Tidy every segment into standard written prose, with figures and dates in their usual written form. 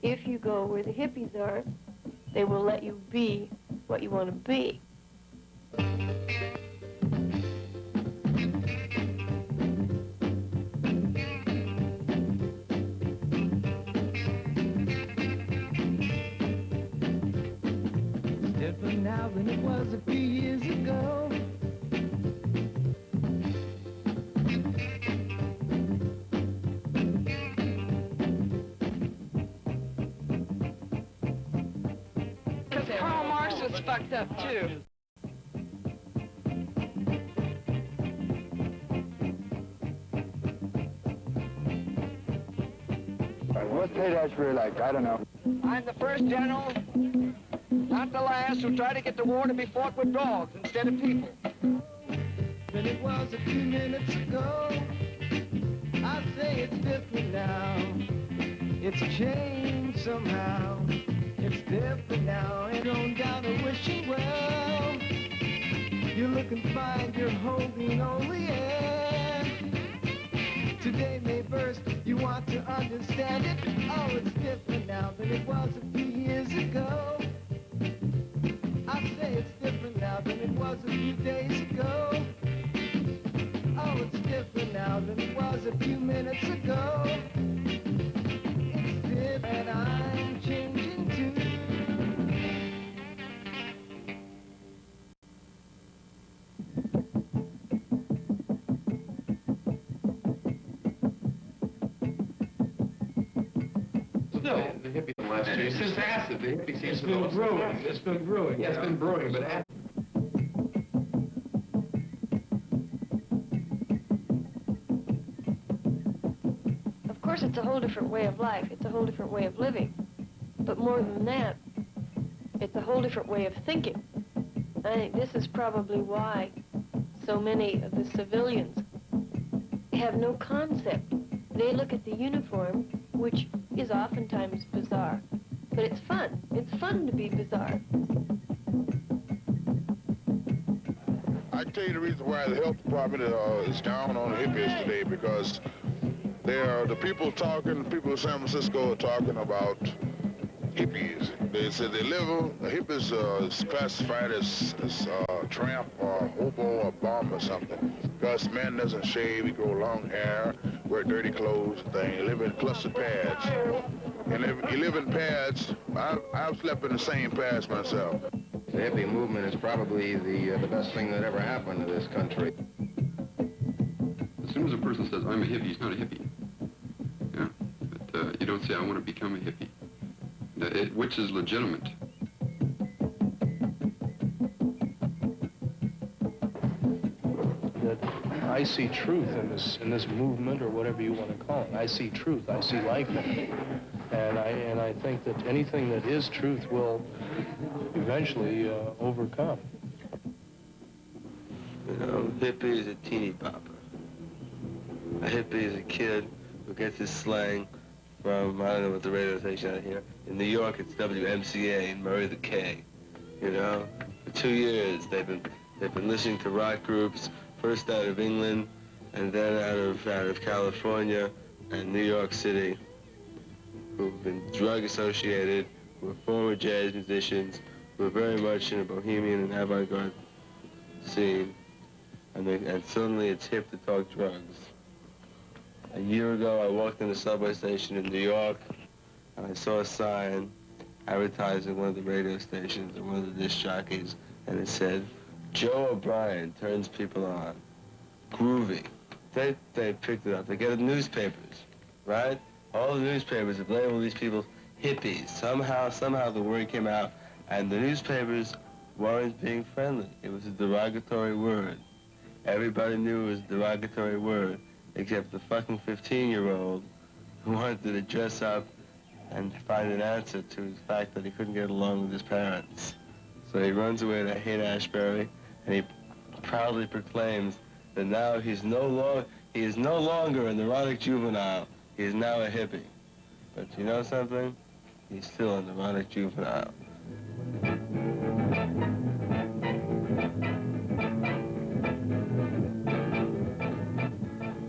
If you go where the hippies are, they will let you be what you want to be. Different now than it was a few years ago. Karl Marx was fucked up, too. What's Haight-Ashbury like? I don't know. I'm the first general, not the last, who tried to get the war to be fought with dogs instead of people. Than it was a few minutes ago. I say it's different now. It's changed somehow. It's different now. Ain't no doubt of wishing well. You're looking fine. You're holding only air. Today may burst. You want to understand it. Oh, it's different now than it was a few years ago. I say it's different now than it was a few days ago. Oh, it's different now than it was a few minutes ago. It's different, I'm changing too. Still, the hippie last year, since acid, the hippie seems It's been brewing. It's been brewing. Yeah, it's been brewing, but acid. Of course, it's a whole different way of life. It's a whole different way of living. But more than that, it's a whole different way of thinking. I think this is probably why so many of the civilians have no concept. They look at the uniform, which is oftentimes bizarre, but it's fun. It's fun to be bizarre. I can tell you the reason why the health department is down on the hippies today, because the people in San Francisco are talking about hippies. They said they live, hippies is classified as tramp or hobo or bum or something. Because man doesn't shave, he grow long hair, wear dirty clothes and things. They live in cluster pads. And if you live in pads, I've slept in the same pads myself. The hippie movement is probably the best thing that ever happened to this country. As soon as a person says, I'm a hippie, he's not a hippie. Yeah? But you don't say, I want to become a hippie. Which is legitimate. That I see truth in this movement, or whatever you want to call it. I see truth. I see life in it. And I think that anything that is truth will eventually overcome. You know, hippie is a teeny popper. A hippie is a kid who gets his slang from, I don't know what the radio station out here. In New York, it's WMCA and Murray the K. You know, for 2 years they've been listening to rock groups, first out of England, and then out of California and New York City, who've been drug associated, who are former jazz musicians, who are very much in a bohemian and avant-garde scene, and suddenly it's hip to talk drugs. A year ago, I walked in a subway station in New York, and I saw a sign advertising one of the radio stations and one of the disc jockeys, and it said, Joe O'Brien turns people on. Groovy. They picked it up. They get the newspapers, right? All the newspapers have labeled these people hippies. Somehow the word came out, and the newspapers weren't being friendly. It was a derogatory word. Everybody knew it was a derogatory word, except the fucking 15-year-old who wanted to dress up and find an answer to the fact that he couldn't get along with his parents. So he runs away to Haight-Ashbury, and he proudly proclaims that now he is no longer a neurotic juvenile. He is now a hippie. But you know something? He's still a neurotic juvenile.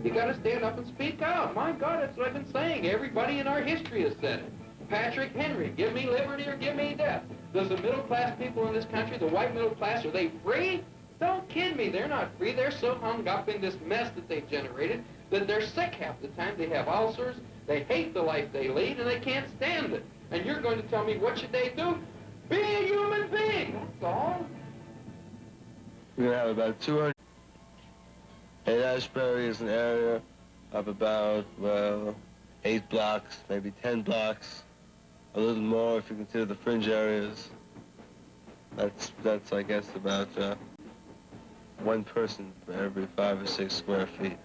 You gotta stand up and speak out. My God, that's what I've been saying. Everybody in our history has said it. Patrick Henry, give me liberty or give me death. Does the middle class people in this country, the white middle class, are they free? Don't kid me, they're not free. They're so hung up in this mess that they've generated that they're sick half the time. They have ulcers, they hate the life they lead, and they can't stand it. And you're going to tell me what should they do? Be a human being, that's all. We're going to have about 200. Haight-Ashbury is an area of about, well, 8 blocks, maybe 10 blocks, a little more if you consider the fringe areas. That's I guess, about one person for every 5 or 6 square feet.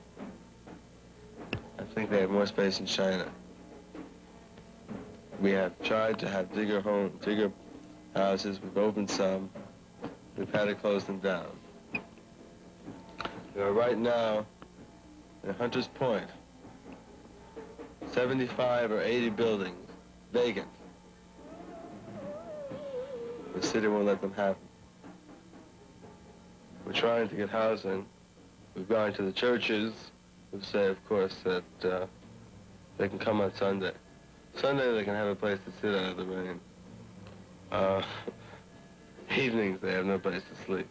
I think they have more space in China. We have tried to have digger houses. We've opened some. We've had to close them down. There are right now, in Hunters Point, 75 or 80 buildings vacant. The city won't let them have them. We're trying to get housing. We've gone to the churches who say, of course, that they can come on Sunday. Sunday they can have a place to sit out of the rain. Evenings they have no place to sleep.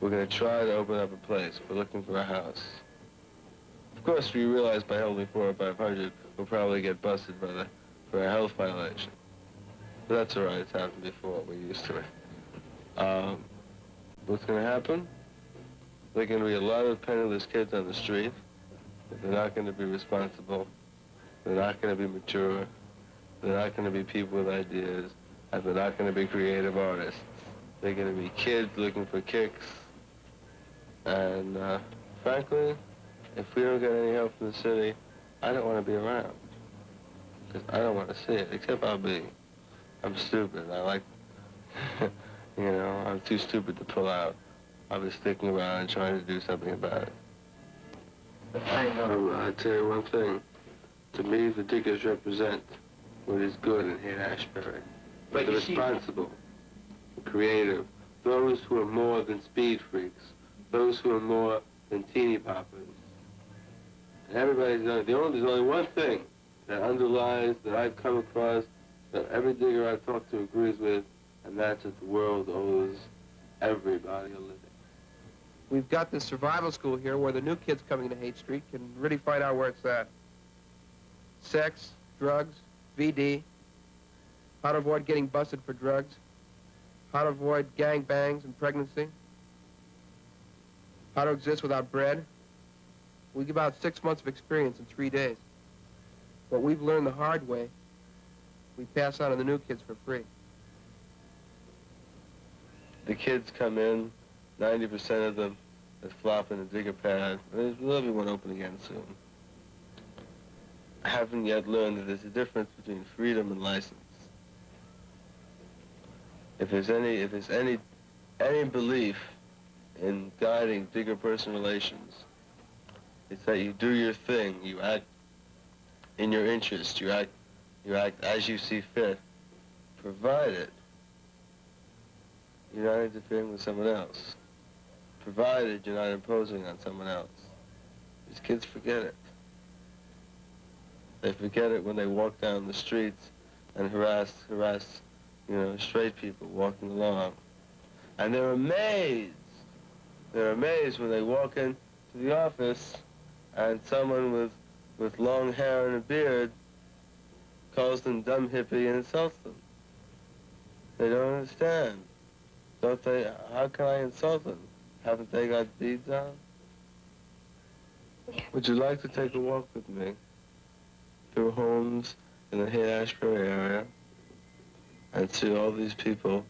We're going to try to open up a place. We're looking for a house. Of course, we realize by holding 400 or 500, we'll probably get busted for a health violation. But that's all right. It's happened before. We're used to it. What's going to happen? There are going to be a lot of penniless kids on the street. They're not going to be responsible. They're not going to be mature. They're not going to be people with ideas. And they're not going to be creative artists. They're going to be kids looking for kicks. And frankly, if we don't get any help from the city, I don't want to be around. Because I don't want to see it, except I'm stupid. I like, you know, I'm too stupid to pull out. I'll be sticking around and trying to do something about it. I'll tell you one thing. To me, the diggers represent what is good in Haight-Ashbury. But the responsible, the creative, those who are more than speed freaks, those who are more than teeny poppers. And everybody's done it. There's only one thing that underlies, that I've come across, that every digger I've talked to agrees with, and that's that the world owes everybody a living. We've got this survival school here where the new kids coming to Haight Street can really find out where it's at. Sex, drugs, VD, how to avoid getting busted for drugs, how to avoid gang bangs and pregnancy, how to exist without bread. We give out 6 months of experience in 3 days. What we've learned the hard way, we pass on to the new kids for free. The kids come in, 90% of them that flop in a digger pad. There'll be one open again soon. I haven't yet learned that there's a difference between freedom and license. If there's any belief in guiding digger-person relations, it's that you do your thing, you act in your interest, you act as you see fit, provided you're not interfering with someone else, provided you're not imposing on someone else. These kids forget it. They forget it when they walk down the streets and harass, you know, straight people walking along. And they're amazed when they walk into the office and someone with long hair and a beard calls them dumb hippie and insults them. They don't understand. Don't they? How can I insult them? Haven't they got beads on? Would you like to take a walk with me through homes in the Haight-Ashbury area and see all these people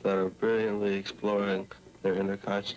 that are brilliantly exploring their inner consciences?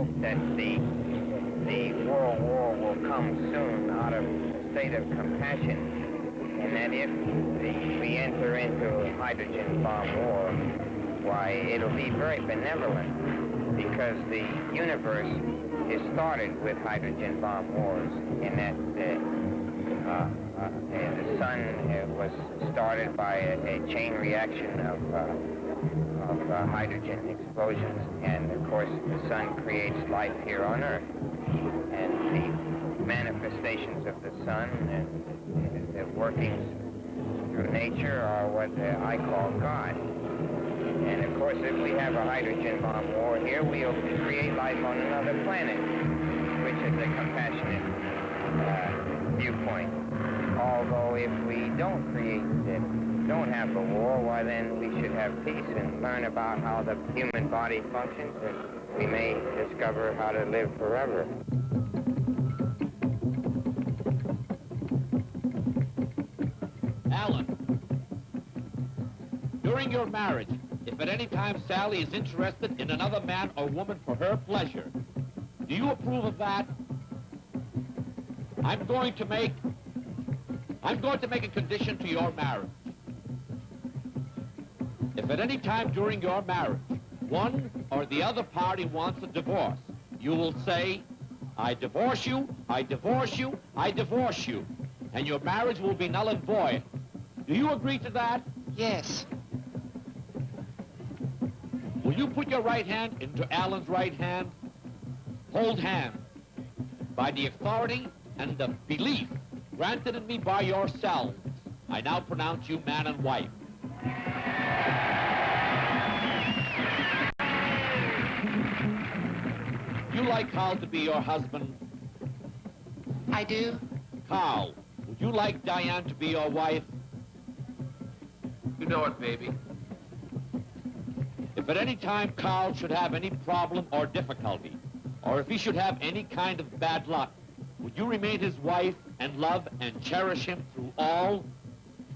hope that the World War will come soon out of a state of compassion, and that if we enter into a hydrogen bomb war, why, it'll be very benevolent, because the universe is started with hydrogen bomb wars, in that the sun was started by a chain reaction of hydrogen explosions, and of course the sun creates life here on Earth, and the manifestations of the sun and the workings through nature are what I call God. And of course, if we have a hydrogen bomb war here, we'll create life on another planet, which is a compassionate viewpoint. Although if we don't have a war, why then we should have peace and learn about how the human body functions, and we may discover how to live forever. Alan, during your marriage, if at any time Sally is interested in another man or woman for her pleasure, do you approve of that? I'm going to make a condition to your marriage. If at any time during your marriage, one or the other party wants a divorce, you will say, I divorce you, I divorce you, I divorce you, and your marriage will be null and void. Do you agree to that? Yes. Will you put your right hand into Alan's right hand? Hold hand. By the authority and the belief granted in me by yourselves, I now pronounce you man and wife. You like Carl to be your husband? I do. Carl, would you like Diane to be your wife? You know it, baby. If at any time Carl should have any problem or difficulty, or if he should have any kind of bad luck, would you remain his wife and love and cherish him through all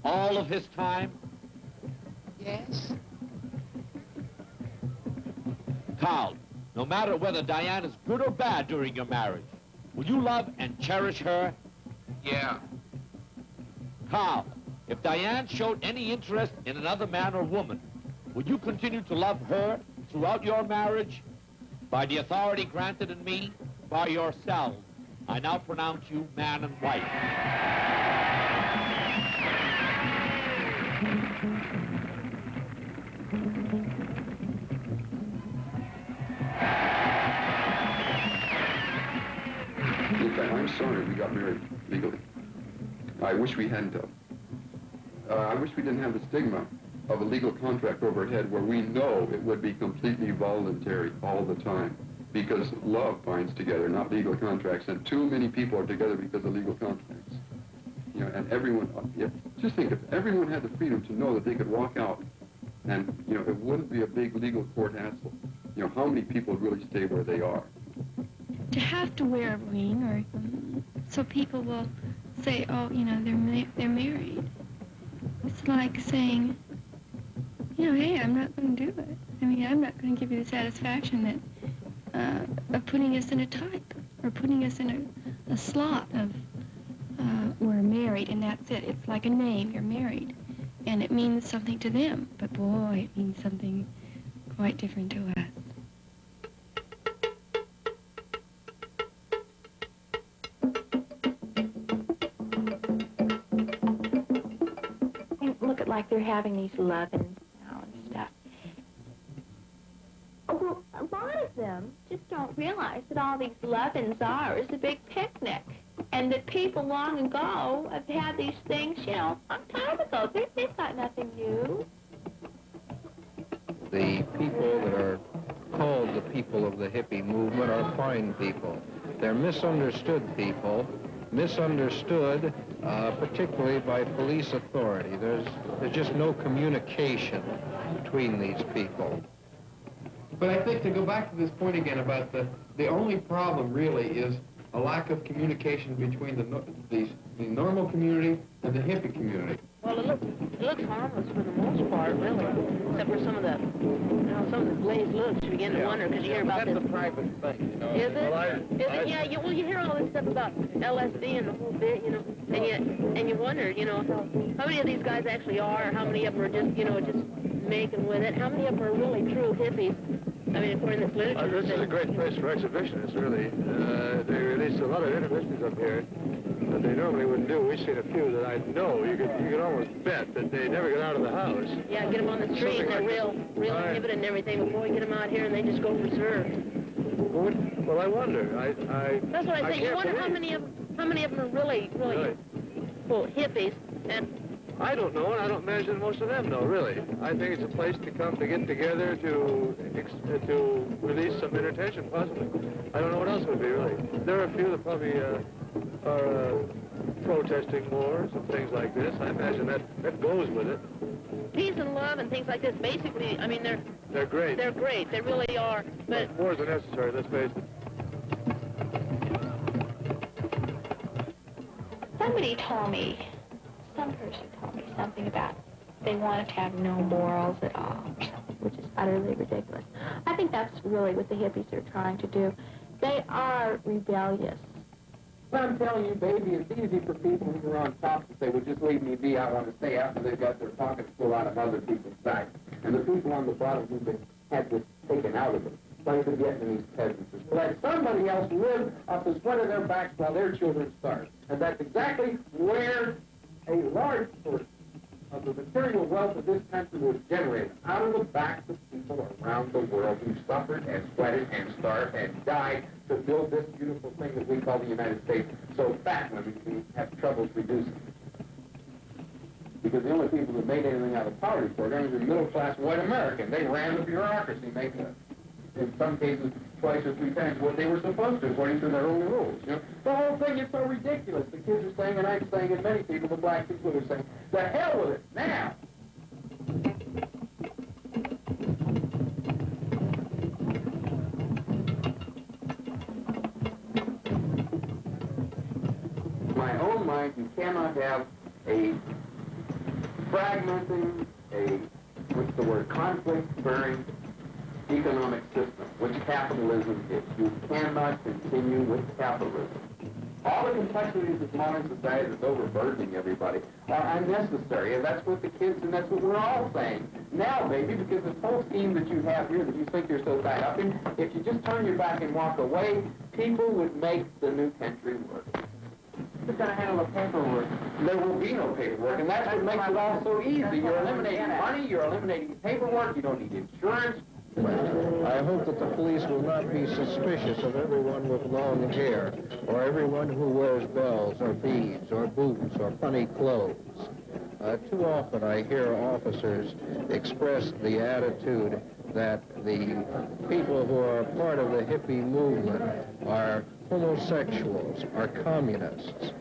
of his time? Yes. Carl, no matter whether Diane is good or bad during your marriage, will you love and cherish her? Yeah. Carl, if Diane showed any interest in another man or woman, would you continue to love her throughout your marriage? By the authority granted in me by yourselves, I now pronounce you man and wife. In fact, I'm sorry we got married legally. I wish we hadn't. I wish we didn't have the stigma of a legal contract overhead where we know it would be completely voluntary all the time, because love binds together, not legal contracts, and too many people are together because of legal contracts. You know, and everyone, just think, if everyone had the freedom to know that they could walk out and, you know, it wouldn't be a big legal court hassle. You know, how many people would really stay where they are? To have to wear a ring, or so people will say, oh, you know, they're married. It's like saying, you know, hey, I'm not going to do it. I mean, I'm not going to give you the satisfaction that of putting us in a type or putting us in a slot of we're married and that's it. It's like a name, you're married, and it means something to them, but boy, it means something quite different to us. Look at like they're having these love-ins now and stuff. Well, a lot of them just don't realize that all these love-ins are is a big picnic. And that people long ago have had these things, you know, a long time ago. They've got nothing new. The people that are called the people of the hippie movement are fine people. They're misunderstood people, misunderstood particularly by police authority. There's just no communication between these people. But I think to go back to this point again about the only problem really is a lack of communication between the normal community and the hippie community. Well, it looks harmless for the most part, really, except for some of the glazed looks, you begin to wonder, because you hear about this. That's a private thing, you know. Is it? Well, Is it? Yeah, you hear all this stuff about LSD and the whole bit, you know, and you wonder, you know, how many of these guys actually are, how many of them are just, you know, just making with it, how many of them are really true hippies. I mean, according to this literature. This is a great place for exhibitionists, really. They release a lot of inhibitions up here that they normally wouldn't do. We've seen a few that I know you could almost bet that they never get out of the house. Yeah, get them on the street, and they're real inhibited and everything. Before we get them out here, and they just go reserved. Well, I wonder. That's what I say. You wonder how many of them are really well, hippies, and. I don't know, and I don't imagine most of them know, really. I think it's a place to come to get together to release some inattention, possibly. I don't know what else it would be, really. There are a few that probably are protesting wars and things like this. I imagine that goes with it. Peace and love and things like this, basically, I mean, they're great. They're great. They really are. But wars are necessary, let's face it. Somebody told me, some person told me something about they wanted to have no morals at all, which is utterly ridiculous. I think that's really what the hippies are trying to do. They are rebellious. But I'm telling you, baby, it's easy for people who are on top to say, well, just leave me be, I want to stay, after they've got their pockets full out of other people's backs. And the people on the bottom who've had this taken out of them, like the Vietnamese peasants, let somebody else live off the sweat of their backs while their children starve. And that's exactly where a large portion of the material wealth of this country was generated, out of the backs of people around the world who suffered and sweated and starved and died to build this beautiful thing that we call the United States so fat when we have troubles reducing it. Because the only people that made anything out of poverty programs were middle-class white Americans. They ran the bureaucracy, making it, in some cases, twice or three times what they were supposed to, according to their own rules. You know, the whole thing is so ridiculous. The kids are saying, and I'm saying, and many people, the black people are saying, the hell with it, now! In my own mind, you cannot have a fragmenting, conflict-bearing economic system, which capitalism is. You cannot continue with capitalism. All the complexities of modern society that's overburdening everybody are unnecessary, and that's what the kids, and that's what we're all saying. Now, baby, because this whole scheme that you have here that you think you're so tied up in, if you just turn your back and walk away, people would make the new country work. Who's going to handle the paperwork? There will be no paperwork, and that's what makes it all so easy. You're eliminating money, you're eliminating paperwork, you don't need insurance. I hope that the police will not be suspicious of everyone with long hair, or everyone who wears bells, or beads, or boots, or funny clothes. Too often I hear officers express the attitude that the people who are part of the hippie movement are homosexuals, are communists.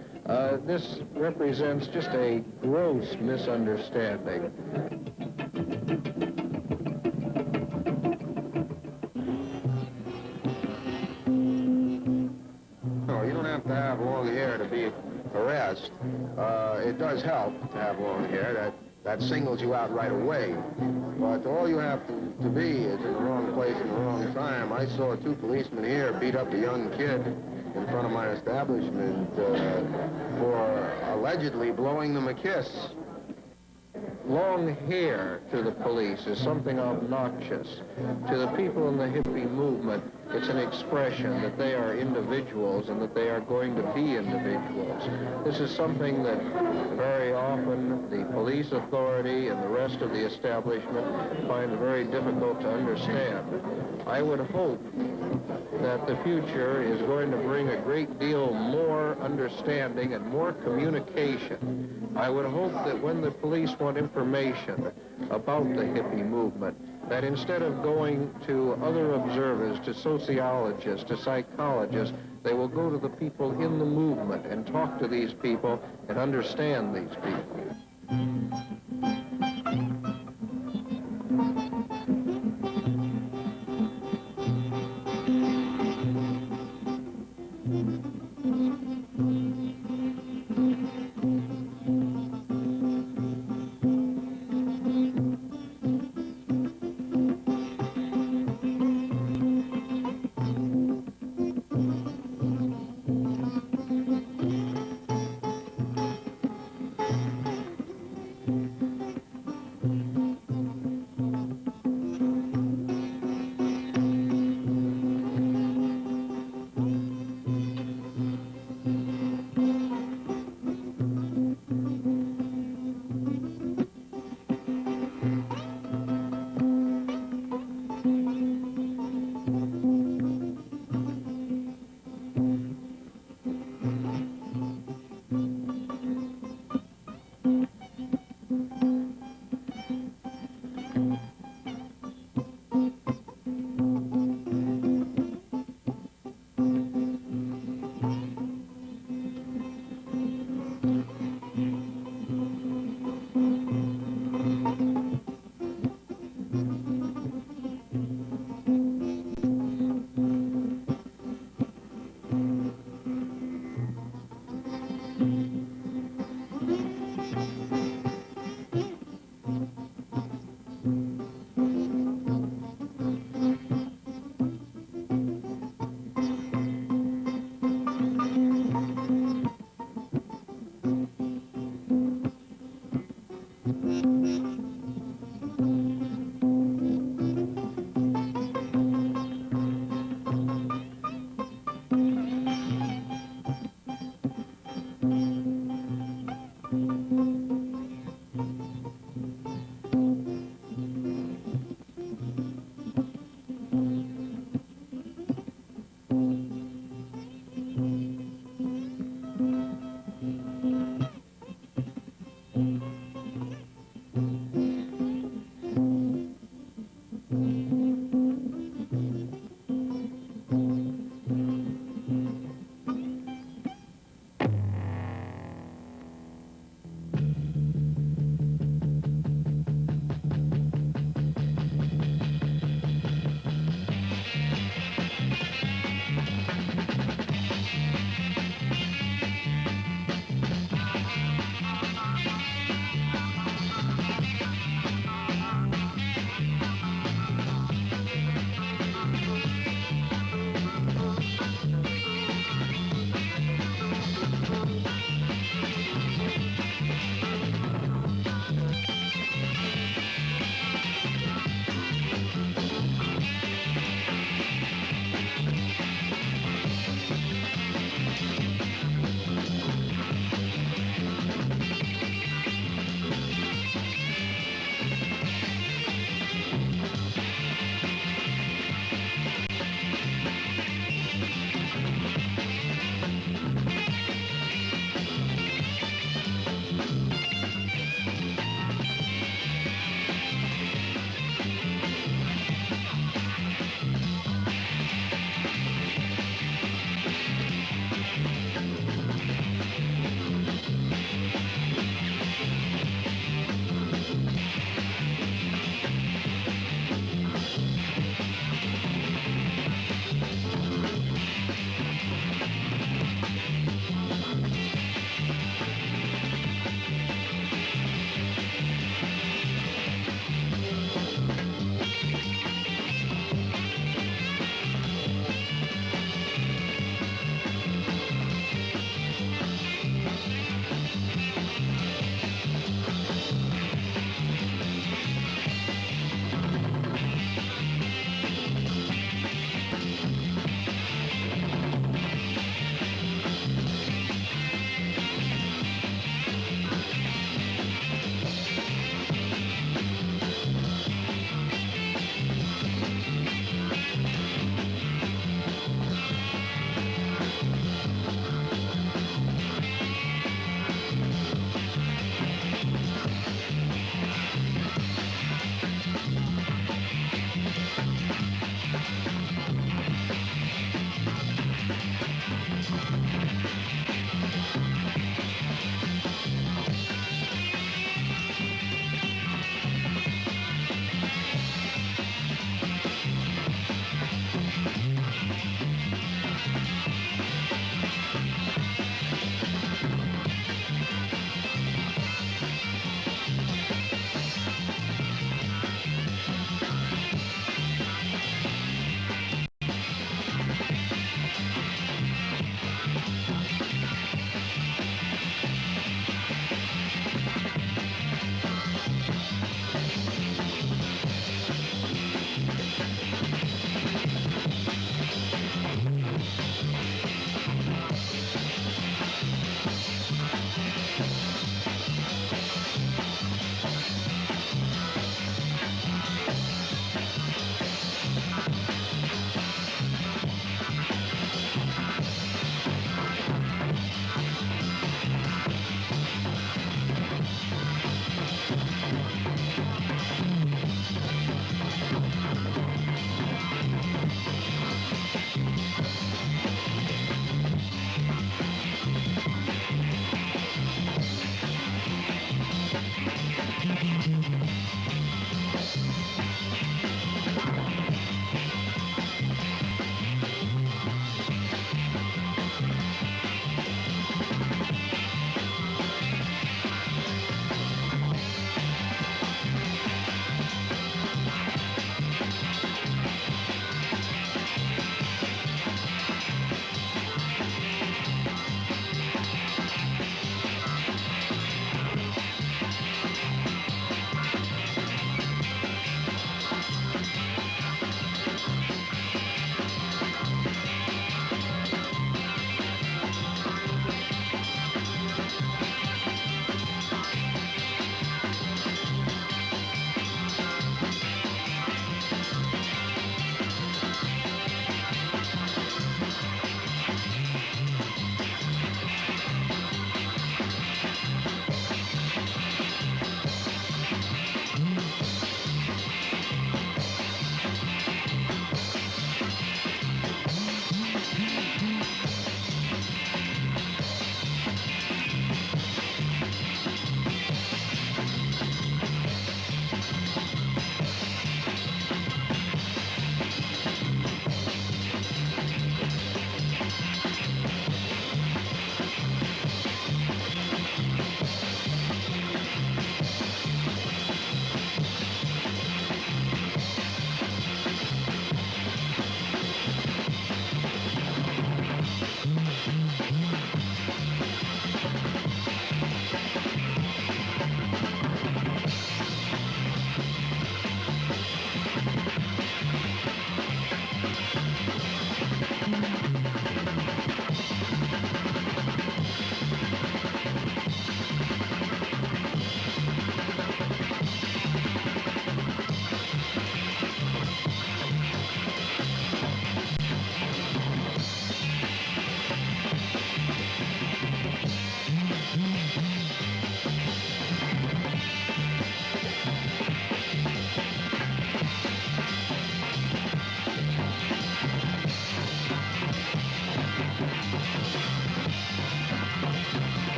This represents just a gross misunderstanding. To have long hair to be harassed. It does help to have long hair. That singles you out right away. But all you have to be is in the wrong place in the wrong time. I saw 2 policemen here beat up a young kid in front of my establishment for allegedly blowing them a kiss. Long hair to the police is something obnoxious. To the people in the hippie movement, it's an expression that they are individuals and that they are going to be individuals. This is something that very often the police authority and the rest of the establishment find very difficult to understand. I would hope that the future is going to bring a great deal more understanding and more communication. I would hope that when the police want information about the hippie movement, that instead of going to other observers, to sociologists, to psychologists, they will go to the people in the movement and talk to these people and understand these people.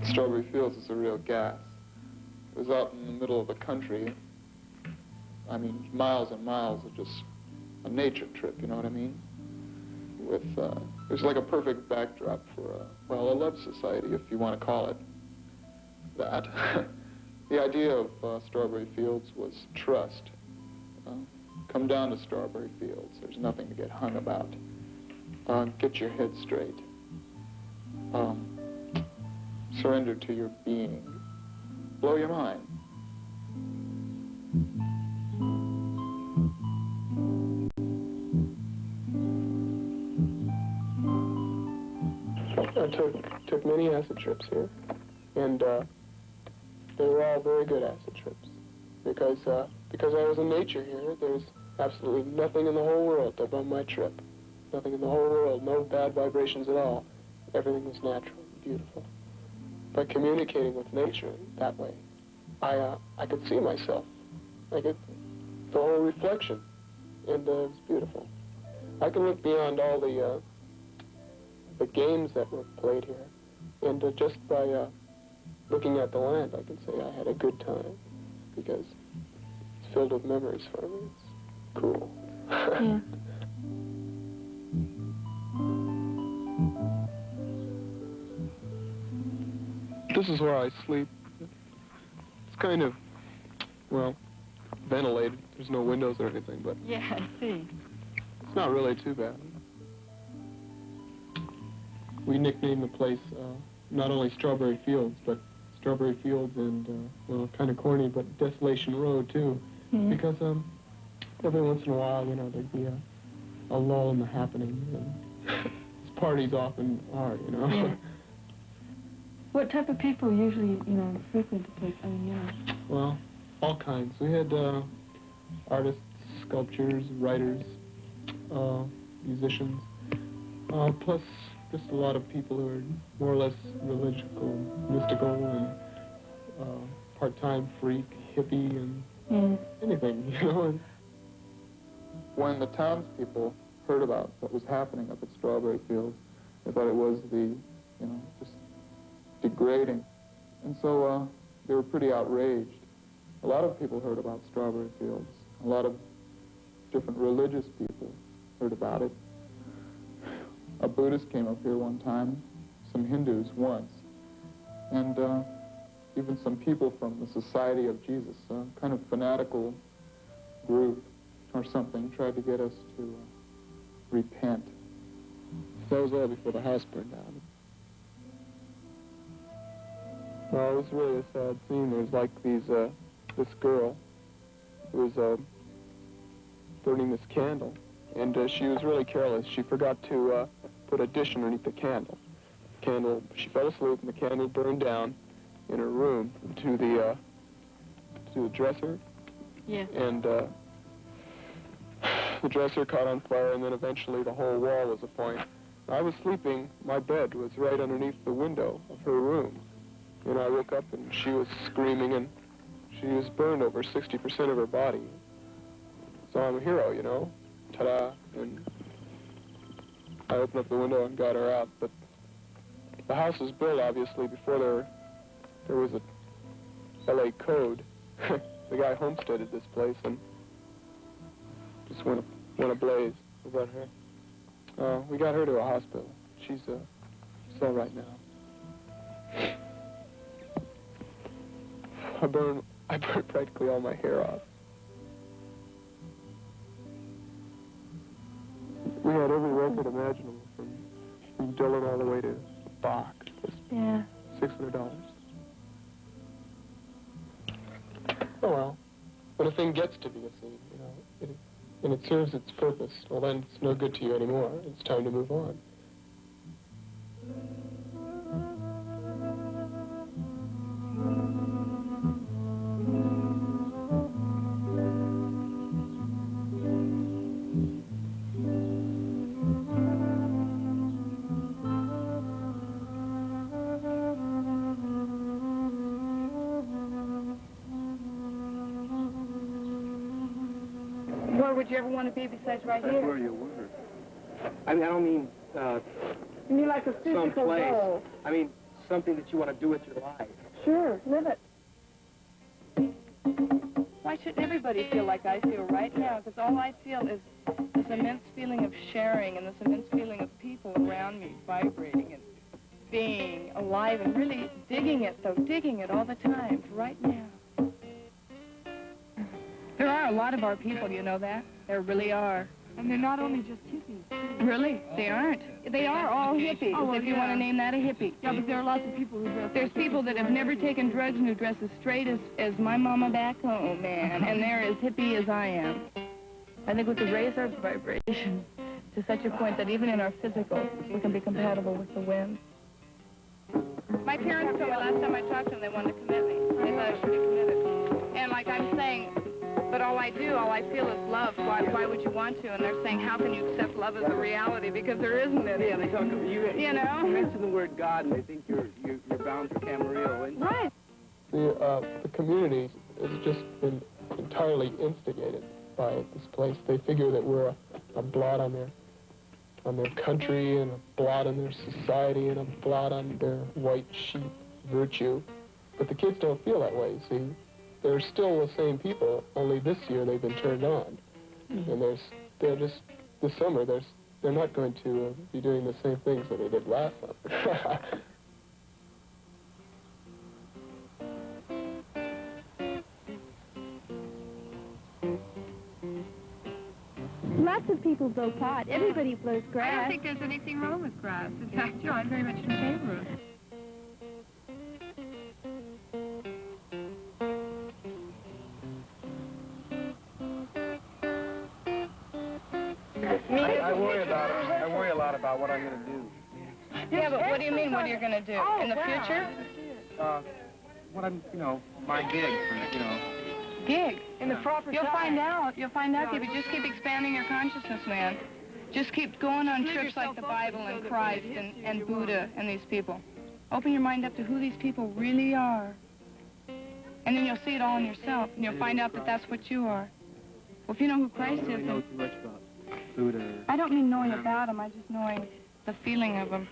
Strawberry Fields is a real gas. It was out in the middle of the country. I mean, miles and miles of just a nature trip, you know what I mean? With, it was like a perfect backdrop for, well, a love society, if you want to call it that. The idea of Strawberry Fields was trust. Come down to Strawberry Fields. There's nothing to get hung about. Get your head straight. Surrender to your being. Blow your mind. I took many acid trips here, and they were all very good acid trips because I was in nature here. There's absolutely nothing in the whole world to bum my trip. Nothing in the whole world, no bad vibrations at all. Everything was natural, beautiful. By communicating with nature that way, I could see myself. I could, the whole reflection, and it was beautiful. I can look beyond all the games that were played here, and just by looking at the land, I can say I had a good time, because it's filled with memories for me. It's cool. Yeah. This is where I sleep. It's kind of, well, ventilated. There's no windows or anything, but Yeah, I see. it's not really too bad. We nicknamed the place not only Strawberry Fields, but Strawberry Fields and, well, kind of corny, but Desolation Road, too. Yeah. Because every once in a while, you know, there'd be a lull in the happening. And as parties often are, you know. Yeah. What type of people usually, frequent the place? I mean, Well, all kinds. We had artists, sculptors, writers, musicians, plus just a lot of people who are more or less religious, mystical, and part-time freak, hippie, and anything, you know. When the townspeople heard about what was happening up at Strawberry Fields, they thought it was just degrading. And so they were pretty outraged. A lot of people heard about Strawberry Fields. A lot of different religious people heard about it. A Buddhist came up here one time, some Hindus once, and even some people from the Society of Jesus, a kind of fanatical group or something, tried to get us to repent. That was all before the house burned down. Well, it was really a sad scene. There was like this girl who was burning this candle, and she was really careless. She forgot to put a dish underneath the candle. She fell asleep, and the candle burned down in her room to the dresser. Yeah. And the dresser caught on fire, and then eventually the whole wall was aflame. I was sleeping. My bed was right underneath the window of her room. And I woke up, and she was screaming, and she was burned over 60% of her body. So I'm a hero, you know? Ta-da. And I opened up the window and got her out. But the house was built, obviously, before there was a L.A. code. The guy homesteaded this place, and just went ablaze. Was that her? We got her to a hospital. She's all right now. I burned practically all my hair off. We had every record imaginable, from Dylan all the way to Bach. Yeah. $600. Oh well, when a thing gets to be a scene, you know, and it serves its purpose, well then it's no good to you anymore. It's time to move on. Where would you ever want to be besides right here? Where you were. I mean, I don't mean, You mean like a physical someplace. goal? I mean, something that you want to do with your life. Sure, live it. Why shouldn't everybody feel like I feel right now? Because all I feel is this immense feeling of sharing and this immense feeling of people around me vibrating and being alive and really digging it all the time, right now. There are a lot of our people, you know that? There really are. And they're not only just hippies. Really? They aren't. They are all hippies, if you want to name that a hippie. Yeah, but there are lots of people who dress. There's people that have never taken drugs and who dress as straight as my mama back home, man. And they're as hippie as I am. I think we could raise our vibration to such a point that even in our physical, we can be compatible with the wind. My parents told me last time I talked to them, they wanted to commit me. They thought I should be committed. And like I'm saying, but all I feel is love. Why would you want to? And they're saying, how can you accept love as a reality? Because there isn't any. Yeah, they talk about you. You know? You mention the word God, and they think you're bound for Camarillo. And right. The community has just been entirely instigated by this place. They figure that we're a blot on their country, and a blot on their society, and a blot on their white sheep virtue. But the kids don't feel that way, see? They're still the same people, only this year they've been turned on. And they're just, this summer, they're not going to be doing the same things that they did last summer. Lots of people blow pot. Everybody blows I grass. don't think there's anything wrong with grass. In fact, I'm very much in favor of it. I worry a lot about what I'm going to do. Yeah, but what do you mean, what are you going to do? In the future? What I'm, my gig, gig. In the proper You'll time. You'll find out if you just keep expanding your consciousness, man. Just keep going on Leave trips like yourself the open Bible so and that Christ when it hits you, and you Buddha won't. and these people. Open your mind up to who these people really are. And then you'll see it all in yourself, and you'll find out that that's what you are. Well, if you know who Christ is, I don't really know too much about Buddha. I don't mean knowing about him, I just knowing the feeling of him.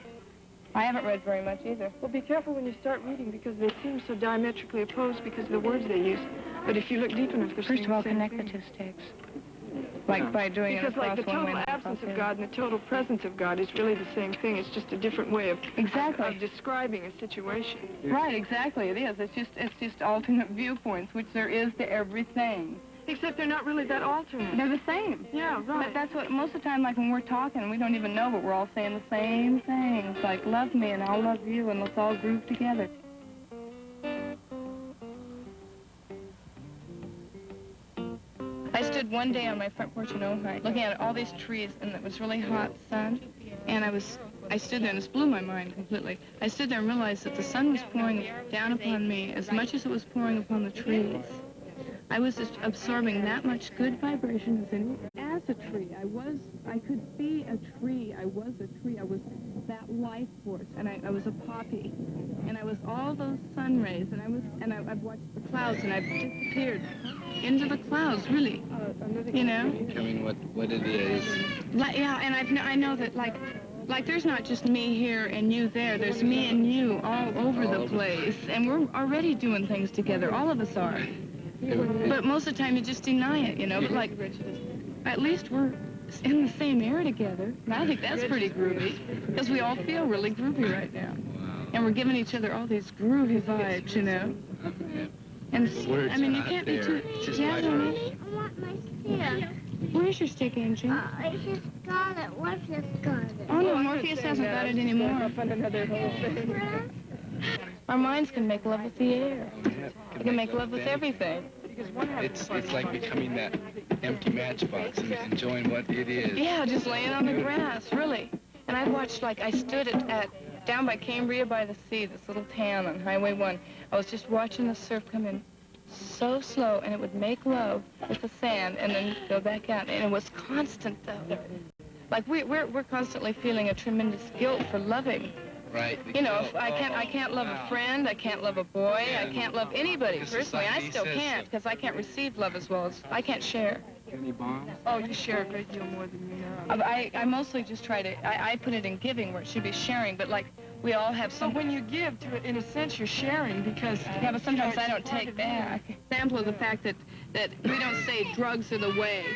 I haven't read very much either. Well, be careful when you start reading because they seem so diametrically opposed because of the words they use. But if you look deep enough, they're First saying of all, the same connect the thing. two sticks. Like by doing Because it like across the one way total and absence across of the God and the total presence of God is really the same thing. It's just a different way of describing a situation. Right, exactly, it is. It's just alternate viewpoints, which there is to everything. Except they're not really that alternate. They're the same. Yeah, right. But that's what, most of the time, like when we're talking, we don't even know, but we're all saying the same things. Like, love me and I'll love you and let's all groove together. I stood one day on my front porch in Ojai, looking at all these trees, and it was really hot sun, and I stood there, and this blew my mind completely. I stood there and realized that the sun was pouring down upon me as much as it was pouring upon the trees. I was just absorbing that much good vibration as a tree. I could be a tree. I was a tree. I was that life force, and I was a poppy, and I was all those sun rays, and I've watched the clouds, and I've disappeared into the clouds, really, you know? Becoming what it is. Yeah, and I know that, like there's not just me here and you there. There's me and you all over the place, and we're already doing things together. All of us are. But most of the time you just deny it, you know, but like, at least we're in the same air together. And I think that's pretty groovy, because we all feel really groovy right now. And we're giving each other all these groovy vibes, you know. And I mean, you can't be too... Yeah, honey? I want my stick. Where's your stick, Angie? It's just got it. Morpheus got it. Oh, no, Morpheus hasn't got it anymore. Our minds can make love with the air. They can make love with everything. It's like becoming that empty matchbox and enjoying what it is. Yeah, just laying on the grass, really. And I watched, like, I stood down by Cambria by the sea, this little town on Highway 1. I was just watching the surf come in so slow, and it would make love with the sand and then go back out. And it was constant, though. Like, we're constantly feeling a tremendous guilt for loving. Right. You know, if I can't love a friend, I can't love a boy, I can't love anybody. Personally, I still can't, because I can't receive love as well as I can't share. Any bombs? Oh, you share a great deal more than you know. I mostly just try to, I put it in giving where it should be sharing, but like, we all have some... But when you give, in a sense, you're sharing because... Yeah, but sometimes I don't take back. Example of the fact that we don't say drugs are the way.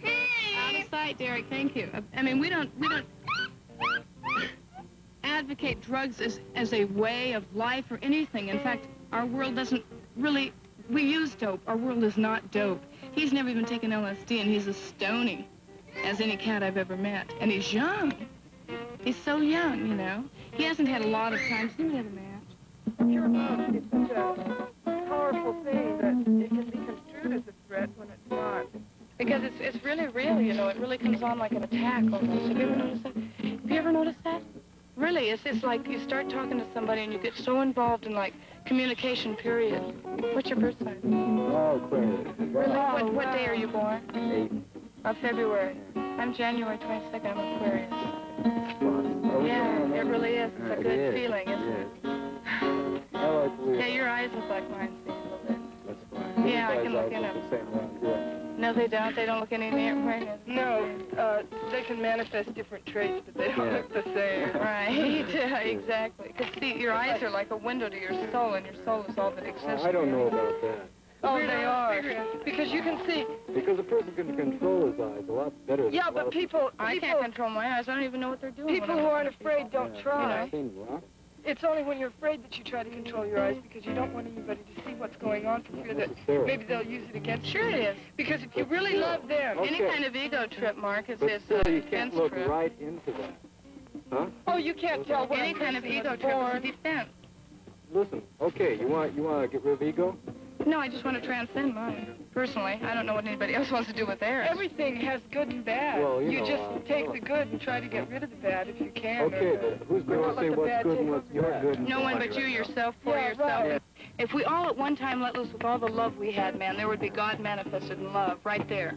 Out of sight, Derek, thank you. I mean, we don't advocate drugs as a way of life or anything. In fact, our world doesn't really... We use dope. Our world is not dope. He's never even taken LSD, and he's as stony as any cat I've ever met. And he's young. He's so young, you know. He hasn't had a lot of time. Does anybody have a match? Pure love is such a powerful thing that it can be construed as a threat when it's not. Because it's really real, you know. It really comes on like an attack almost. Have you ever noticed that? Have you ever noticed that? Really, it's like you start talking to somebody and you get so involved in, like, communication, period. What's your birth sign? Oh, Aquarius. Really? What day are you born? 8. Of February. I'm January 22nd. I'm Aquarius. Oh, Yeah, it really is. It's a good feeling, isn't it? I like Leo. Yeah, your eyes look like mine, Steve, a little bit. That's fine. Yeah, I can look in them. them. The same round, yeah. No, they don't. They don't look anywhere. No, they can manifest different traits, but they don't look the same. Right, exactly. Because, see, your eyes are like a window to your soul, and your soul is all that exists. I don't know about that. Oh, they are. Because you can see... Because a person can control his eyes a lot better than Yeah, but people... I can't control my eyes. I don't even know what they're doing. People who aren't afraid don't try. You know? It's only when you're afraid that you try to control your eyes because you don't want anybody to see what's going on for fear that maybe they'll use it against you. Sure it is. Because if you really love them... Any kind of ego trip, Mark, is But still, you can't defense look trip. right into that. Huh? Oh, you can't tell what Any kind of ego trip is a defense. Listen, okay, you want to get rid of ego? No, I just want to transcend mine. Personally, I don't know what anybody else wants to do with theirs. Everything has good and bad. Well, you know, just take the good and try to get rid of the bad if you can. Okay, but who's going to say what's good and what's not good? No one but you yourself for Yeah, yourself. right. If we all at one time let loose with all the love we had, man, there would be God manifested in love right there.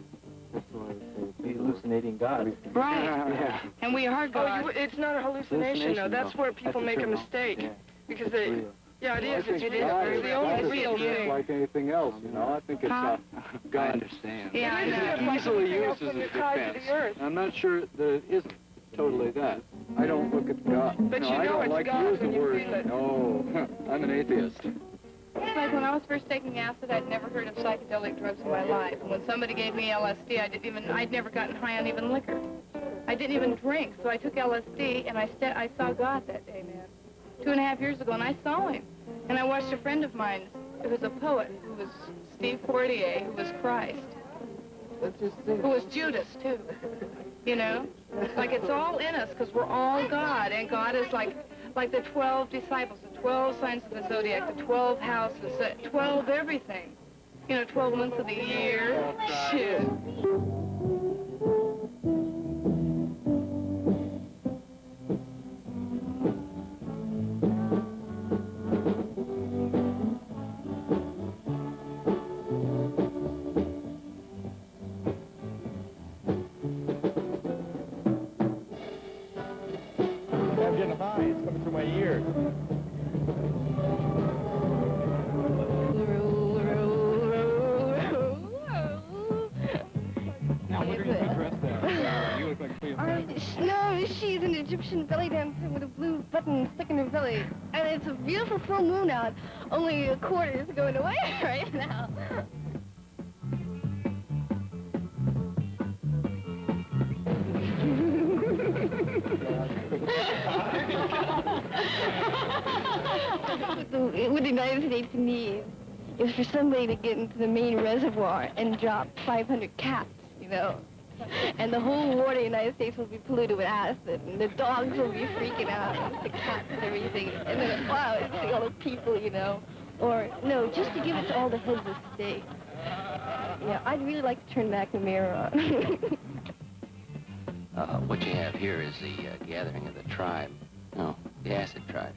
That's what I would say. Be hallucinating God. Right. Yeah. And we are God. Oh, it's not a hallucination, though. That's where people make a mistake. Yeah. Because they... Yeah, it is. I think It's the God only is real just thing. like anything else, you know. I think it's I God. understand. Yeah, I know. It's easily used as a defense. I'm not sure that it isn't totally that. I don't look at God. But no, you I know don't it's like God to use the when you word. feel it. No, I'm an atheist. It's like when I was first taking acid, I'd never heard of psychedelic drugs in my life. And when somebody gave me LSD, I'd never gotten high on even liquor. I didn't even drink, so I took LSD, and I saw God that day, man. 2.5 years ago, and I saw him. And I watched a friend of mine who was a poet, who was Steve Fortier, who was Christ, who was Judas, too. You know? Like, it's all in us, because we're all God, and God is like the 12 disciples, the 12 signs of the zodiac, the 12 houses, the 12 everything. You know, 12 months of the year. Shit. I'm getting high. It's coming through my ear. Now, what are you dressed as? You look like Cleopatra. No, she's an Egyptian belly dancer with a blue button stuck in her belly. And it's a beautiful full moon out. Only a quarter is going away right now. What the United States needs is for somebody to get into the main reservoir and drop 500 cats, you know. And the whole water in the United States will be polluted with acid, and the dogs will be freaking out, and the cats and everything. And then, wow, it's all the people, you know. Or, no, just to give it to all the heads of state. Yeah, I'd really like to turn back the mirror on. What you have here is the gathering of the tribe. No, the acid tribe.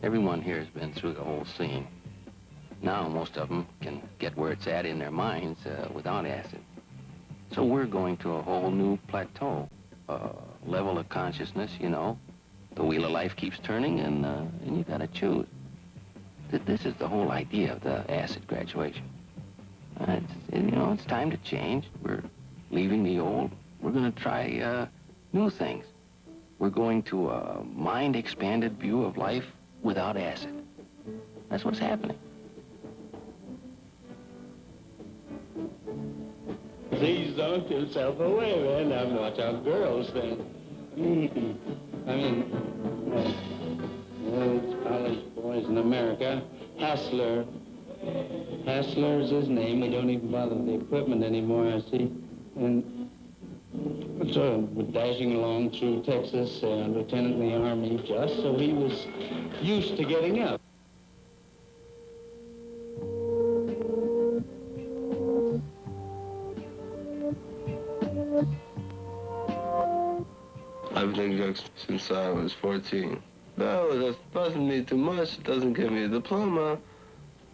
Everyone here has been through the whole scene. Now most of them can get where it's at in their minds without acid. So we're going to a whole new plateau, level of consciousness, you know. The wheel of life keeps turning, and you gotta choose. This is the whole idea of the acid graduation. You know, it's time to change. We're leaving the old. We're gonna try new things. We're going to a mind-expanded view of life without acid. That's what's happening. Please don't give yourself away, man. I'm watch out girls then. I mean, it's college boys in America. Hassler. Hassler's his name. We don't even bother with the equipment anymore, I see. And so we're dashing along through Texas, lieutenant in the Army, just so he was used to getting up. I've been doing drugs since I was 14. No, it doesn't mean too much. It doesn't give me a diploma,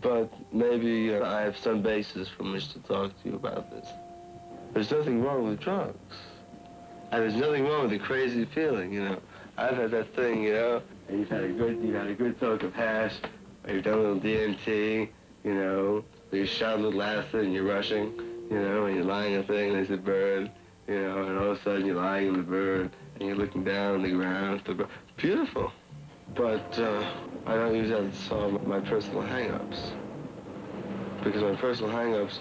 but maybe I have some basis from which to talk to you about this. There's nothing wrong with drugs. And there's nothing wrong with the crazy feeling, you know. I've had that thing, you know. You've had a good toke of hash, or you've done a little DMT, you know. You shot a little acid and you're rushing, you know, and you're lying in a thing and there's a bird, you know, and all of a sudden you're lying in the bird and you're looking down on the ground. Beautiful. But I don't use that to solve my personal hang-ups. Because my personal hang-ups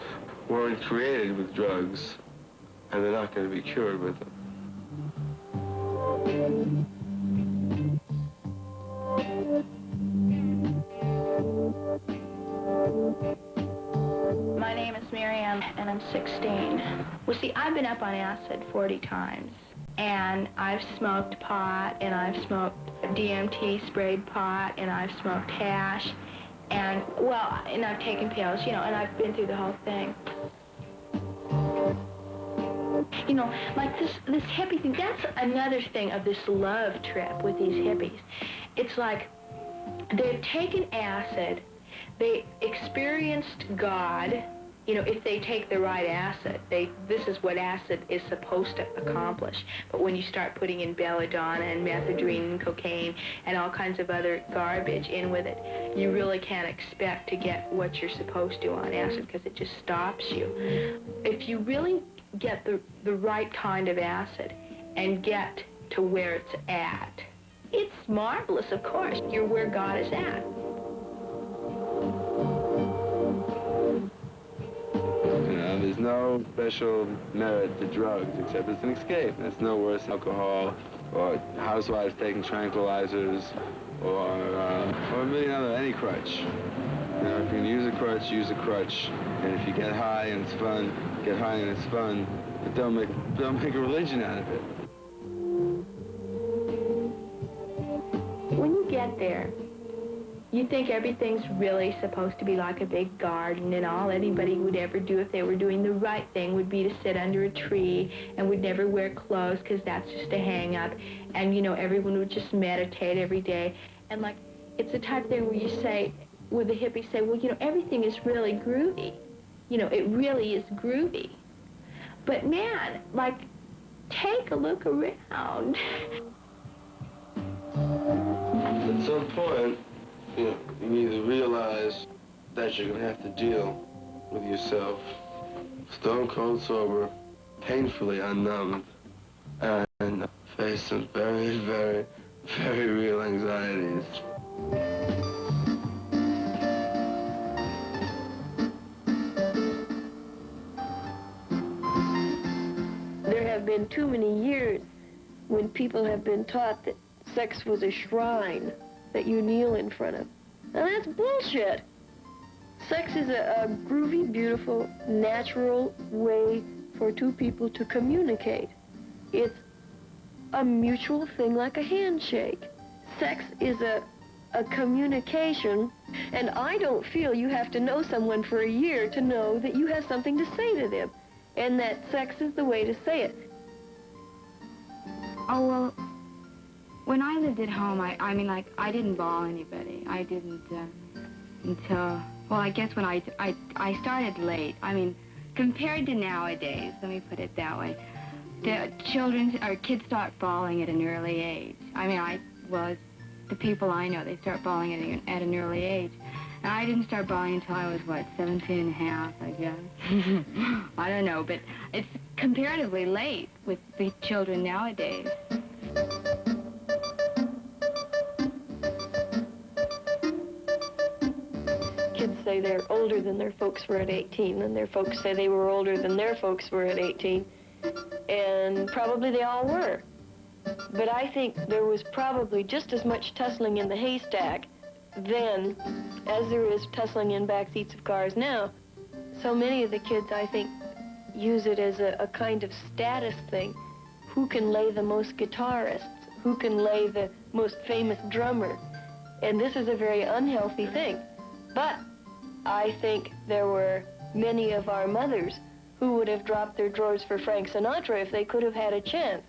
weren't created with drugs, and they're not going to be cured with them. My name is Marianne, and I'm 16. Well, see, I've been up on acid 40 times. And I've smoked pot, and I've smoked DMT sprayed pot, and I've smoked hash, and, well, and I've taken pills, you know, and I've been through the whole thing. You know, like this hippie thing, that's another thing of this love trip with these hippies. It's like they've taken acid, they experienced God, you know, if they take the right acid. This is what acid is supposed to accomplish. But when you start putting in belladonna and methadone and cocaine and all kinds of other garbage in with it, you really can't expect to get what you're supposed to on acid because it just stops you. If you really get the right kind of acid and get to where it's at, it's marvelous, of course. You're where God is at. You know, there's no special merit to drugs except it's an escape. It's no worse than alcohol or housewives taking tranquilizers or a million other, any crutch. You know, if you can use a crutch, use a crutch. And if you get high and it's fun, get high and it's fun. But don't make a religion out of it. When you get there, you think everything's really supposed to be like a big garden, and all anybody would ever do if they were doing the right thing would be to sit under a tree and would never wear clothes because that's just a hang-up. And, you know, everyone would just meditate every day. And, like, it's the type of thing where you say, where the hippies say, well, you know, everything is really groovy. You know, it really is groovy. But, man, like, take a look around. At some point, you know, you need to realize that you're going to have to deal with yourself, stone cold sober, painfully unnumbed, and face some very, very, very real anxieties. There have been too many years when people have been taught that sex was a shrine that you kneel in front of. And that's bullshit. Sex is a groovy, beautiful, natural way for two people to communicate. It's a mutual thing like a handshake. Sex is a communication, and I don't feel you have to know someone for a year to know that you have something to say to them, and that sex is the way to say it. Oh, well, when I lived at home, I mean, like, I didn't ball anybody. I didn't until, well, I guess when I started late. I mean, compared to nowadays, let me put it that way, the kids start balling at an early age. I mean, the people I know, they start balling at an early age. And I didn't start balling until I was, what, 17 and a half, I guess. I don't know, but it's comparatively late with the children nowadays. Kids say they're older than their folks were at 18, and their folks say they were older than their folks were at 18, and probably they all were. But I think there was probably just as much tussling in the haystack then as there is tussling in back seats of cars now. So many of the kids, I think, use it as a kind of status thing. Who can lay the most guitarists? Who can lay the most famous drummer? And this is a very unhealthy thing. But I think there were many of our mothers who would have dropped their drawers for Frank Sinatra if they could have had a chance.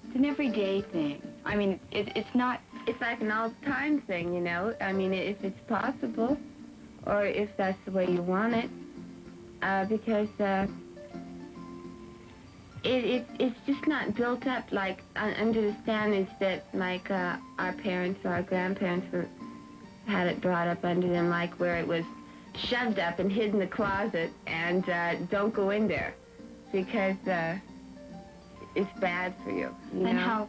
It's an everyday thing. I mean, it's not, it's like an all-the-time thing, you know? I mean, if it's possible, or if that's the way you want it, because it's just not built up like under the standards that like our parents or our grandparents had it brought up under them, like where it was shoved up and hid in the closet and don't go in there because it's bad for you. And how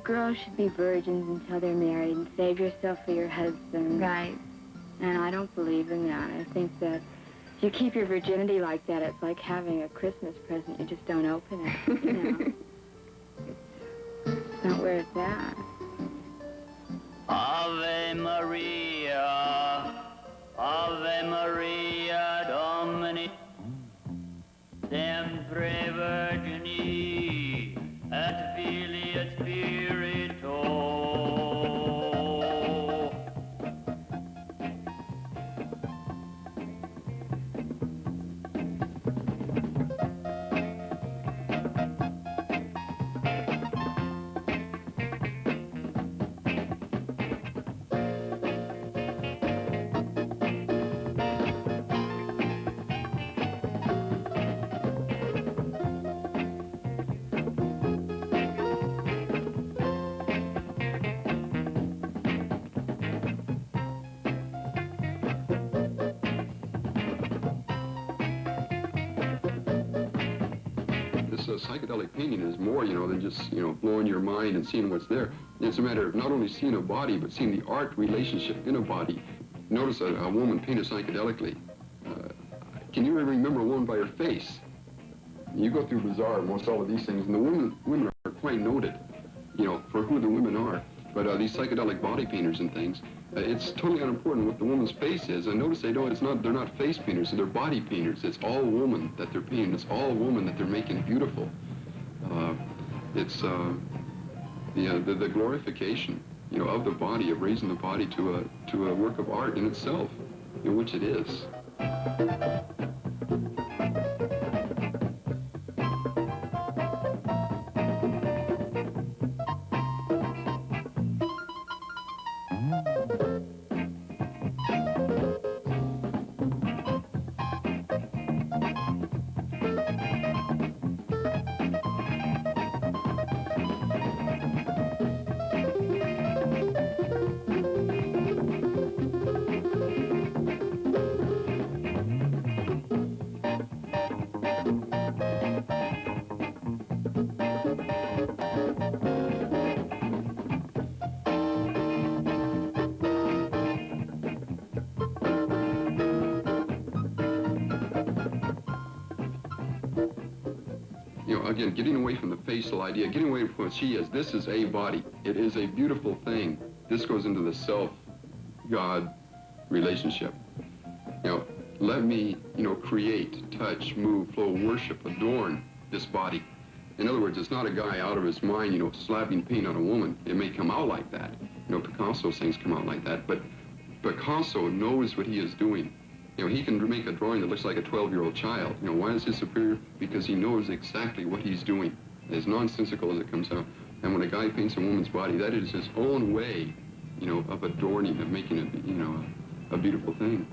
girls should be virgins until they're married and save yourself for your husband. Right. And I don't believe in that. I think that if you keep your virginity like that, it's like having a Christmas present. You just don't open it, you know. It's not where it's at. Ave Maria, Ave Maria, Domini, sempre Virgini, et Filii et Spirito. psychedelic painting is more, than just, blowing your mind and seeing what's there. It's a matter of not only seeing a body, but seeing the art relationship in a body. Notice a woman painted psychedelically. Can you remember a woman by her face? You go through Bazaar, most all of these things, and the women are quite noted, for who the women are. But these psychedelic body painters and things, it's totally unimportant what the woman's face is. And notice they're not face painters, they're body painters. It's all woman that they're painting. It's all woman that they're making beautiful. It's the glorification, of the body, of raising the body to a work of art in itself, which it is. Again, getting away from the facial idea, getting away from what she is. This is a body. It is a beautiful thing. This goes into the self-God relationship. Let me, create, touch, move, flow, worship, adorn this body. In other words, it's not a guy out of his mind, slapping paint on a woman. It may come out like that. Picasso's things come out like that, but Picasso knows what he is doing. He can make a drawing that looks like a 12-year-old child. Why is he superior? Because he knows exactly what he's doing, as nonsensical as it comes out. And when a guy paints a woman's body, that is his own way, of adorning, of making it, a beautiful thing.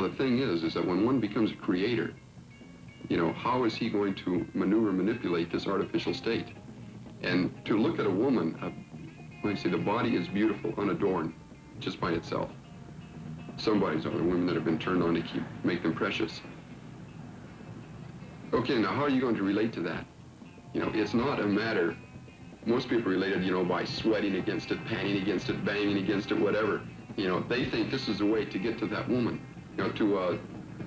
The thing is that when one becomes a creator, how is he going to manipulate this artificial state? And to look at a woman, like I say, the body is beautiful, unadorned, just by itself. Some bodies are the women that have been turned on to make them precious. Okay, now how are you going to relate to that? It's not a matter, most people relate it, by sweating against it, panting against it, banging against it, whatever. They think this is the way to get to that woman.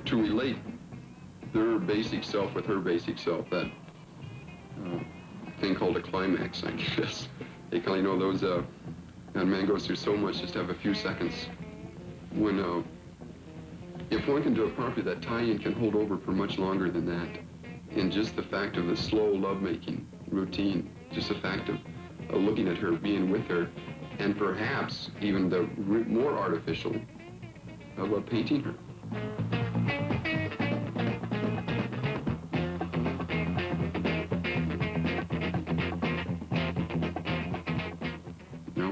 To relate their basic self with her basic self, that thing called a climax, I guess. They kind of those, that man goes through so much just to have a few seconds. When, if one can do it properly, that tie-in can hold over for much longer than that. And just the fact of the slow lovemaking routine, just the fact of looking at her, being with her, and perhaps even the more artificial of painting her.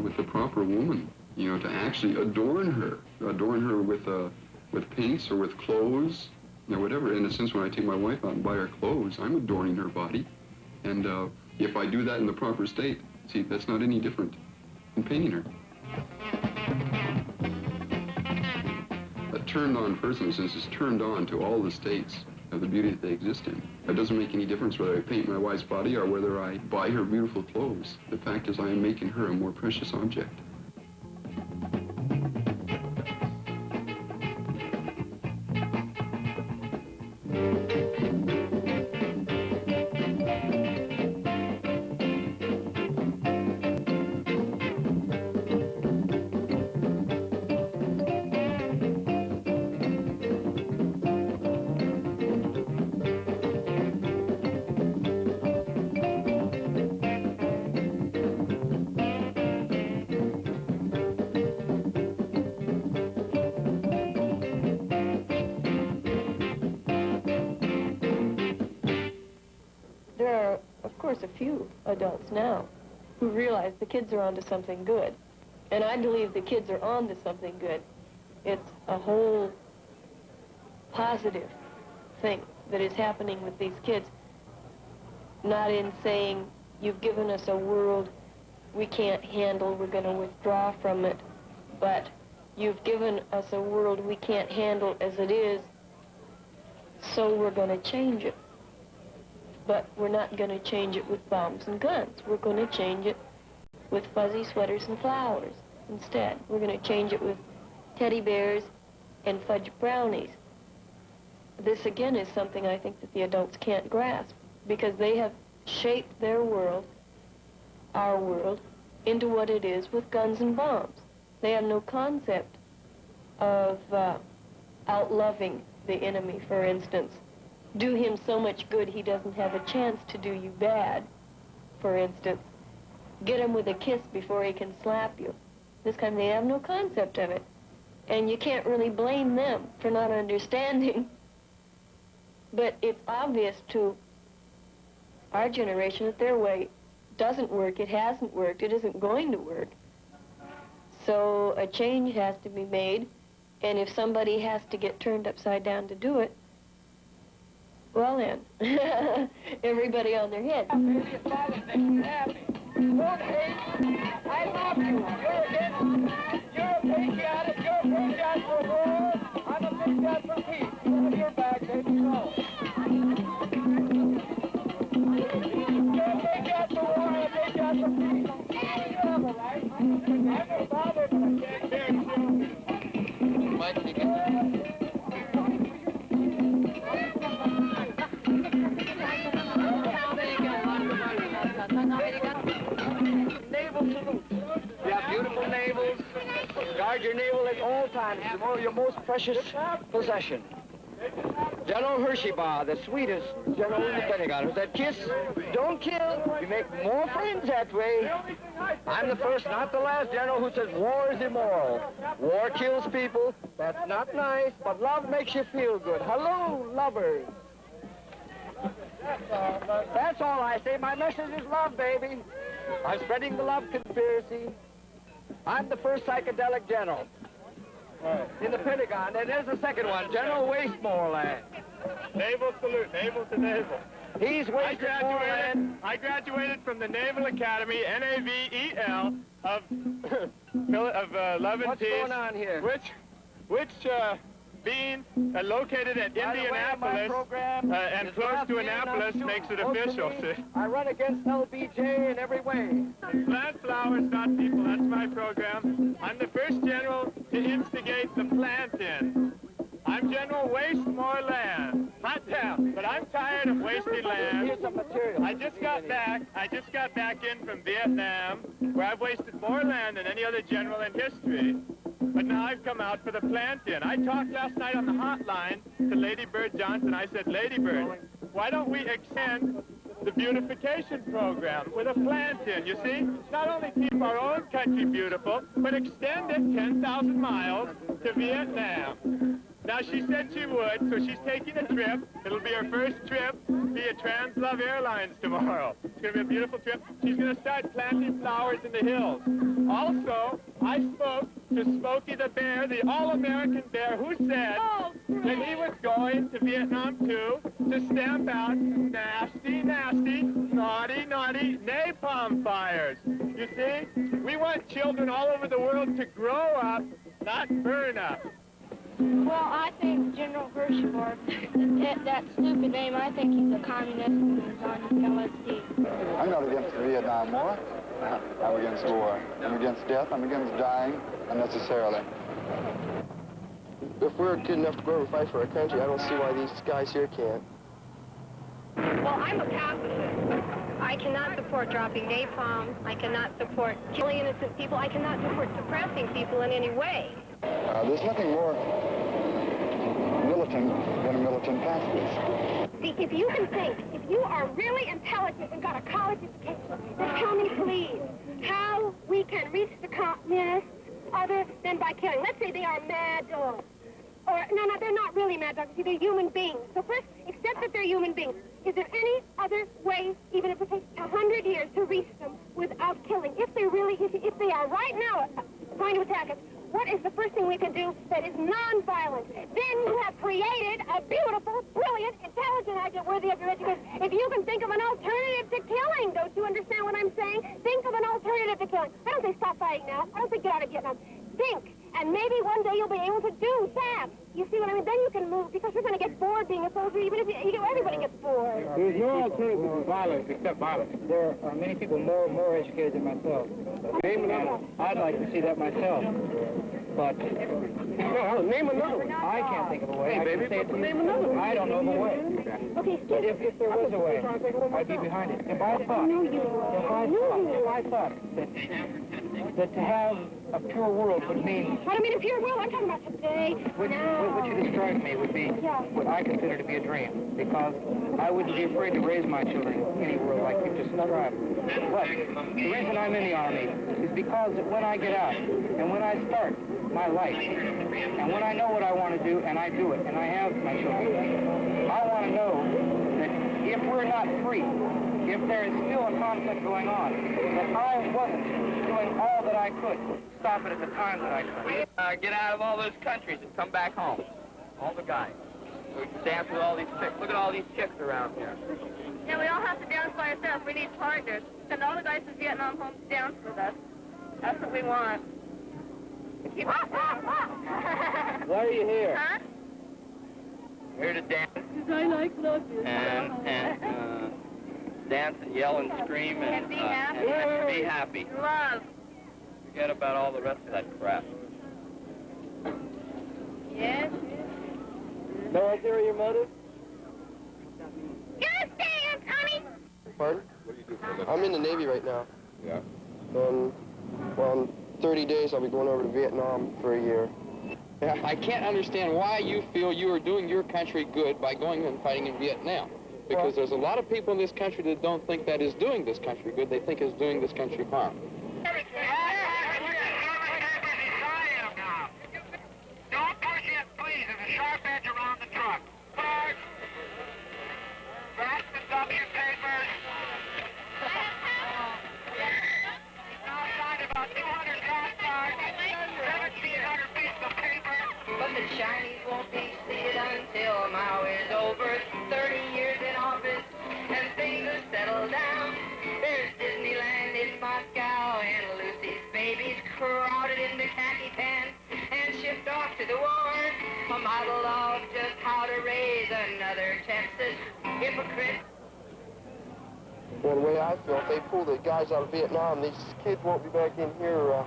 With the proper woman, to actually adorn her with paints or with clothes, whatever. In a sense, when I take my wife out and buy her clothes, I'm adorning her body. And if I do that in the proper state, see, that's not any different than painting her. A turned-on person, since is turned on to all the states of the beauty that they exist in. It doesn't make any difference whether I paint my wife's body or whether I buy her beautiful clothes. The fact is I am making her a more precious object. A few adults now who realize the kids are onto something good. And I believe the kids are onto something good. It's a whole positive thing that is happening with these kids. not in saying, you've given us a world we can't handle, we're going to withdraw from it, but you've given us a world we can't handle as it is, so we're going to change it. But we're not going to change it with bombs and guns. We're going to change it with fuzzy sweaters and flowers instead. We're going to change it with teddy bears and fudge brownies. This, again, is something I think that the adults can't grasp, because they have shaped their world, our world, into what it is with guns and bombs. They have no concept of outloving the enemy, for instance. Do him so much good he doesn't have a chance to do you bad, for instance. Get him with a kiss before he can slap you. This kind of, they have no concept of it. And you can't really blame them for not understanding. But it's obvious to our generation that their way doesn't work, it hasn't worked, it isn't going to work. So a change has to be made, and if somebody has to get turned upside down to do it, well then, everybody on their head. I love you. You're a patriotic. You're a patriot for the world. I'm a patriot for peace. You have your back, baby. Go. You're a patriot for war and a patriot for peace. You have a right. I'm a father, but I can't bear children. Mike, you can... Naval salute. You have beautiful navels. Guard your navel at all times. It's your most precious possession. General Hersheybaugh, the sweetest general in the Pentagon, who said, kiss, don't kill. You make more friends that way. I'm the first, not the last general who says war is immoral. War kills people. That's not nice, but love makes you feel good. Hello, lovers. That's all I say. My message is love, baby. I'm spreading the love conspiracy. I'm the first psychedelic general in the Pentagon, and there's the second one, General Wastemoreland. Naval salute, naval to naval. He's wasted Moreland. I graduated from the Naval Academy, NAVEL, of Love and What's Peace. going on here? Which being located at Indianapolis and close to Annapolis makes it official. I run against LBJ in every way. Plant flowers, not people. That's my program. I'm the first general to instigate the plant-in. I'm General Waste More Land. Hot damn, but I'm tired of wasting land. Here's some material. I just got back in from Vietnam, where I've wasted more land than any other general in history. But now I've come out for the plant-in. I talked last night on the hotline to Lady Bird Johnson. I said, Lady Bird, why don't we extend the beautification program with a plant-in? You see, not only keep our own country beautiful, but extend it 10,000 miles to Vietnam. Now, she said she would, so she's taking a trip. It'll be her first trip via TransLove Airlines tomorrow. It's going to be a beautiful trip. She's going to start planting flowers in the hills. Also, I spoke to Smokey the Bear, the all-American bear, who said that he was going to Vietnam, too, to stamp out nasty, nasty, naughty, naughty napalm fires. You see, we want children all over the world to grow up, not burn up. Well, I think General Hersheybaugh, that stupid name, I think he's a communist and he's on LSD. I'm not against the Vietnam War. I'm against war. I'm against death. I'm against dying unnecessarily. If we're good enough to go over and fight for our country, I don't see why these guys here can't. Well, I'm a pacifist. I cannot support dropping napalm. I cannot support killing innocent people. I cannot support suppressing people in any way. There's nothing more militant than a militant pacifist. See, if you can think, if you are really intelligent and got a college education, then tell me, please, how we can reach the communists other than by killing. Let's say they are mad dogs. Or, no, they're not really mad dogs. They're human beings. So first, accept that they're human beings. Is there any other way, even if it takes 100 years, to reach them without killing? If they are right now trying to attack us, what is the first thing we can do that is non-violent? Then you have created a beautiful, brilliant, intelligent idea worthy of your education. If you can think of an alternative to killing, don't you understand what I'm saying? Think of an alternative to killing. I don't say stop fighting now. I don't say get out of Vietnam. Think, and maybe one day you'll be able to do that. You see what I mean? Then you can move, because you're going to get bored being a soldier, even if everybody gets bored. There's no alternative to violence except violence. There are many people more educated than myself. Name another one. I'd like to see that myself. But no, name another one. I can't think of a way. Hey, baby, name another one. I don't know of a way. Okay, if there was a way, I'd be behind it. If I thought that to have a pure world would mean... I don't mean a pure world. I'm talking about today. What you described to me would be what I consider to be a dream, because I wouldn't be afraid to raise my children in any world like you just described. But the reason I'm in the Army is because when I get out and when I start my life and when I know what I want to do and I do it and I have my children, I want to know that if we're not free, if there is still a conflict going on, that I wasn't doing all that I could to stop it at the time that I could. Get out of all those countries and come back home. All the guys. We can dance with all these chicks. Look at all these chicks around here. Yeah, we all have to dance by ourselves. We need partners. Send all the guys to Vietnam home to dance with us. That's what we want. Keep us Why are you here? Huh? Here to dance Because I like love you. and dance and yell and scream and be happy. and be happy. Love. Forget about all the rest of that crap. Yes. No idea your motive? Just dance, honey. Pardon? What do you do for a living? I'm in the Navy right now. Yeah. And, well, in 30 days I'll be going over to Vietnam for a year. Yeah, I can't understand why you feel you are doing your country good by going and fighting in Vietnam. Because there's a lot of people in this country that don't think that is doing this country good. They think it's doing this country harm. Don't push it, please. There's a sharp edge around the truck. First, back the W papers. Now signed about 200 gas cards, 1,700 pieces of paper. But the Chinese won't be seated until Mao is over. 30 years in office, and things have settled down. There's Disneyland in Moscow, and Lucy's babies crowded into khaki pants and shipped off to the war. A model of just how to raise another Texas hypocrite. Well, the way I feel, if they pull the guys out of Vietnam, these kids won't be back in here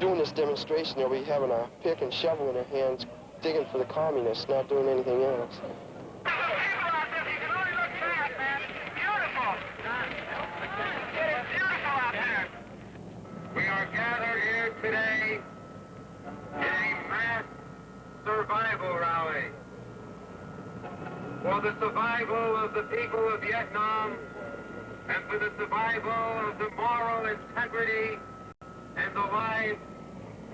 doing this demonstration. They'll be having a pick and shovel in their hands, digging for the communists, not doing anything else. We are gathered here today in a mass survival rally for the survival of the people of Vietnam and for the survival of the moral integrity and the lives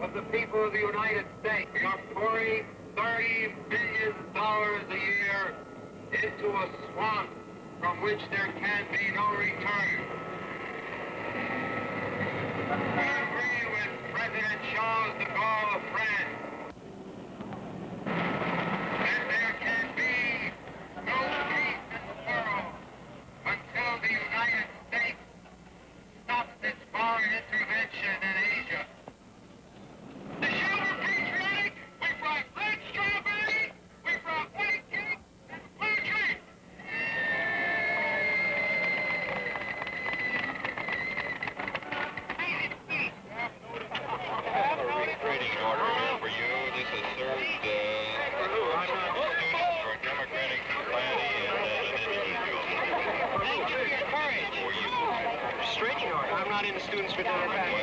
of the people of the United States. We are pouring $30 billion a year into a swamp from which there can be no return. We agree with President Charles de Gaulle of France that there can be no peace in the world until the United States stops its foreign intervention in Asia. The show we're patriotic. We brought red strawberry, we brought white cake, and blue drink. Reading order for you. This is served for Democratic Society and Thank you for your courage. for you. Restraining order. I'm not in the students for Democratic